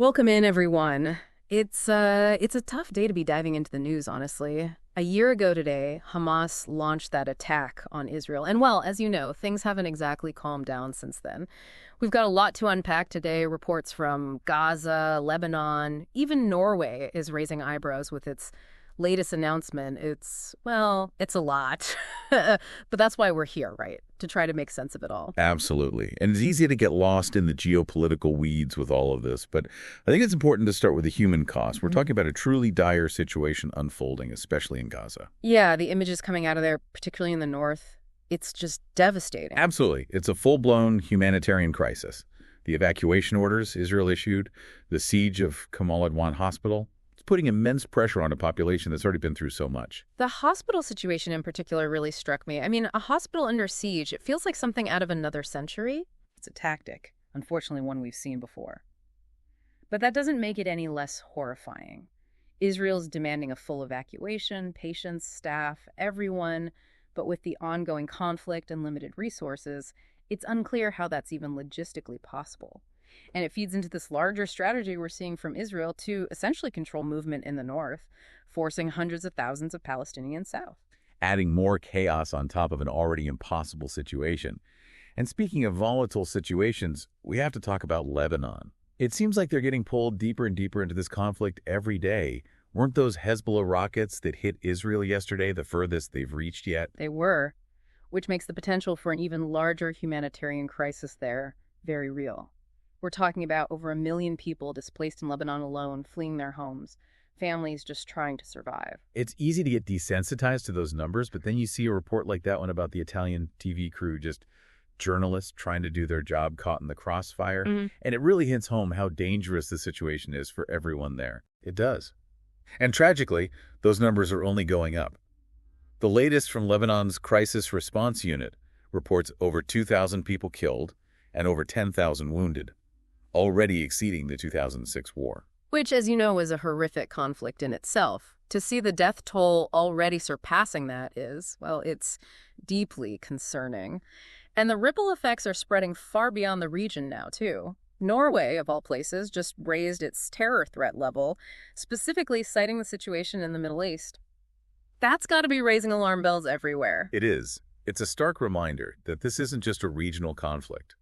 Welcome in, everyone. It's a tough day to be diving into the news, honestly. A year ago today, Hamas launched that attack on Israel. And well, as you know, things haven't exactly calmed down since then. We've got a lot to unpack today. Reports from Gaza, Lebanon, even Norway is raising eyebrows with its latest announcement. It's a lot. But that's why we're here, right? To try to make sense of it all. Absolutely. And it's easy to get lost in the geopolitical weeds with all of this. But I think it's important to start with the human cost. We're talking about a truly dire situation unfolding, especially in Gaza. Yeah, the images coming out of there, particularly in the north, it's just devastating. Absolutely. It's a full-blown humanitarian crisis. The evacuation orders Israel issued, the siege of Kamal Adwan Hospital, it's putting immense pressure on a population that's already been through so much. The hospital situation in particular really struck me. I mean, a hospital under siege, it feels like something out of another century. It's a tactic, unfortunately one we've seen before. But that doesn't make it any less horrifying. Israel's demanding a full evacuation, patients, staff, everyone, but with the ongoing conflict and limited resources, it's unclear how that's even logistically possible. And it feeds into this larger strategy we're seeing from Israel to essentially control movement in the north, forcing hundreds of thousands of Palestinians south. Adding more chaos on top of an already impossible situation. And speaking of volatile situations, we have to talk about Lebanon. It seems like they're getting pulled deeper and deeper into this conflict every day. Weren't those Hezbollah rockets that hit Israel yesterday the furthest they've reached yet? They were, which makes the potential for an even larger humanitarian crisis there very real. We're talking about over 1 million people displaced in Lebanon alone, fleeing their homes, families just trying to survive. It's easy to get desensitized to those numbers, but then you see a report like that one about the Italian TV crew, just journalists trying to do their job caught in the crossfire, and it really hits home how dangerous the situation is for everyone there. It does. And tragically, those numbers are only going up. The latest from Lebanon's Crisis Response Unit reports over 2,000 people killed and over 10,000 wounded, already exceeding the 2006 war. Which, as you know, is a horrific conflict in itself. To see the death toll already surpassing that is, well, it's deeply concerning. And the ripple effects are spreading far beyond the region now, too. Norway, of all places, just raised its terror threat level, specifically citing the situation in the Middle East. That's got to be raising alarm bells everywhere. It is. It's a stark reminder that this isn't just a regional conflict.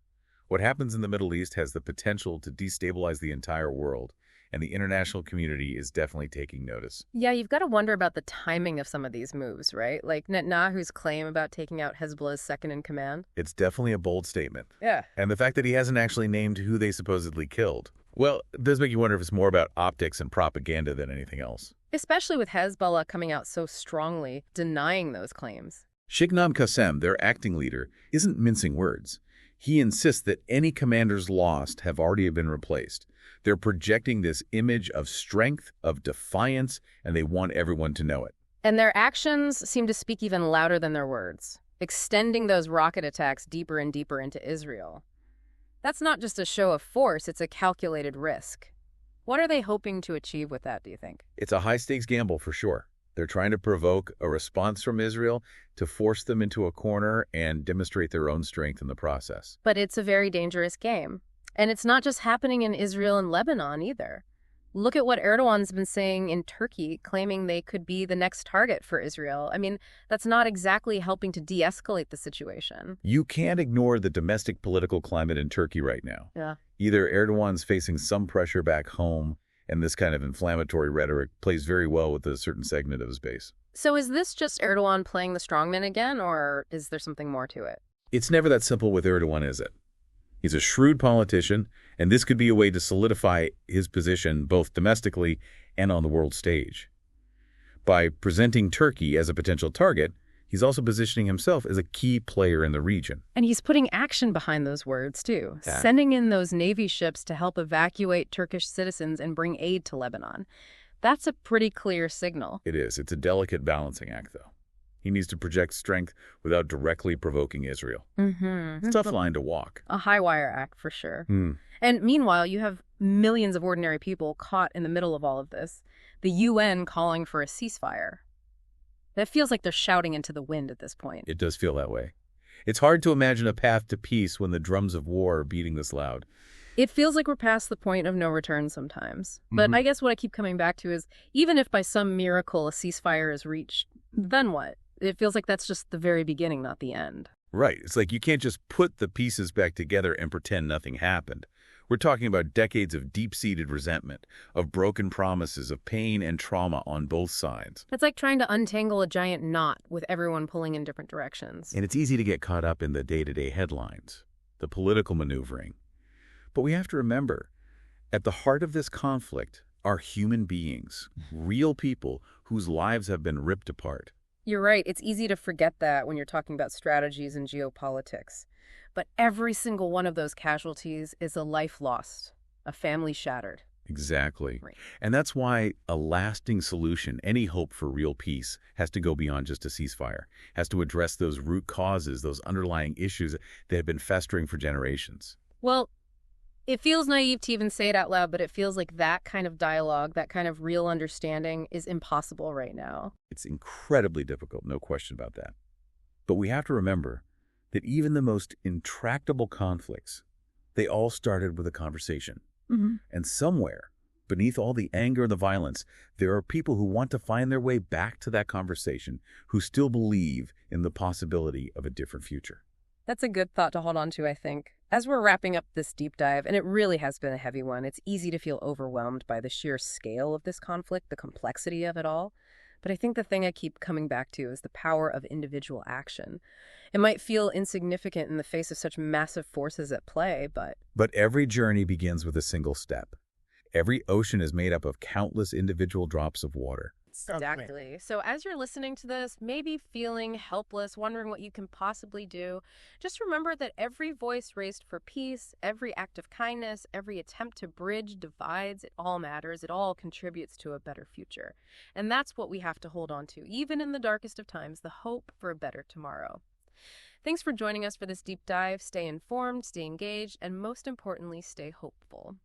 What happens in the Middle East has the potential to destabilize the entire world, and the international community is definitely taking notice. Yeah, you've got to wonder about the timing of some of these moves, right? Like Netanyahu's claim about taking out Hezbollah's second-in-command. It's definitely a bold statement. Yeah. And the fact that he hasn't actually named who they supposedly killed. Well, it does make you wonder if it's more about optics and propaganda than anything else. Especially with Hezbollah coming out so strongly, denying those claims. Shignam Qassem, their acting leader, isn't mincing words. He insists that any commanders lost have already been replaced. They're projecting this image of strength, of defiance, and they want everyone to know it. And their actions seem to speak even louder than their words, extending those rocket attacks deeper and deeper into Israel. That's not just a show of force, it's a calculated risk. What are they hoping to achieve with that, do you think? It's a high-stakes gamble for sure. They're trying to provoke a response from Israel to force them into a corner and demonstrate their own strength in the process. But it's a very dangerous game. And it's not just happening in Israel and Lebanon either. Look at what Erdogan's been saying in Turkey, claiming they could be the next target for Israel. I mean, that's not exactly helping to de-escalate the situation. You can't ignore the domestic political climate in Turkey right now. Yeah. Either Erdogan's facing some pressure back home, and this kind of inflammatory rhetoric plays very well with a certain segment of his base. So is this just Erdogan playing the strongman again, or is there something more to it? It's never that simple with Erdogan, is it? He's a shrewd politician, and this could be a way to solidify his position both domestically and on the world stage. By presenting Turkey as a potential target, he's also positioning himself as a key player in the region. And he's putting action behind those words, too, Yeah. sending in those Navy ships to help evacuate Turkish citizens and bring aid to Lebanon. That's a pretty clear signal. It is. It's a delicate balancing act, though. He needs to project strength without directly provoking Israel. It's a tough line to walk. A high-wire act, for sure. And meanwhile, you have millions of ordinary people caught in the middle of all of this. The UN calling for a ceasefire. That feels like they're shouting into the wind at this point. It does feel that way. It's hard to imagine a path to peace when the drums of war are beating this loud. It feels like we're past the point of no return sometimes. But I guess what I keep coming back to is, even if by some miracle a ceasefire is reached, then what? It feels like that's just the very beginning, not the end. Right. It's like you can't just put the pieces back together and pretend nothing happened. We're talking about decades of deep-seated resentment, of broken promises, of pain and trauma on both sides. It's like trying to untangle a giant knot with everyone pulling in different directions. And it's easy to get caught up in the day-to-day headlines, the political maneuvering. But we have to remember, at the heart of this conflict are human beings, real people whose lives have been ripped apart. You're right. It's easy to forget that when you're talking about strategies and geopolitics. But every single one of those casualties is a life lost, a family shattered. Exactly. Right. And that's why a lasting solution, any hope for real peace, has to go beyond just a ceasefire, has to address those root causes, those underlying issues that have been festering for generations. Well, it feels naive to even say it out loud, but it feels like that kind of dialogue, that kind of real understanding is impossible right now. It's incredibly difficult, no question about that. But we have to remember that even the most intractable conflicts, they all started with a conversation. And somewhere, beneath all the anger and the violence, there are people who want to find their way back to that conversation, who still believe in the possibility of a different future. That's a good thought to hold on to, I think. As we're wrapping up this deep dive, and it really has been a heavy one, it's easy to feel overwhelmed by the sheer scale of this conflict, the complexity of it all. But I think the thing I keep coming back to is the power of individual action. It might feel insignificant in the face of such massive forces at play, but every journey begins with a single step. Every ocean is made up of countless individual drops of water. exactly. So as you're listening to this, maybe feeling helpless, wondering what you can possibly do, just remember that every voice raised for peace, every act of kindness, every attempt to bridge divides, it all matters. It all contributes to a better future. And that's what we have to hold on to, even in the darkest of times, the hope for a better tomorrow. Thanks for joining us for this deep dive. Stay informed, stay engaged, and most importantly, stay hopeful.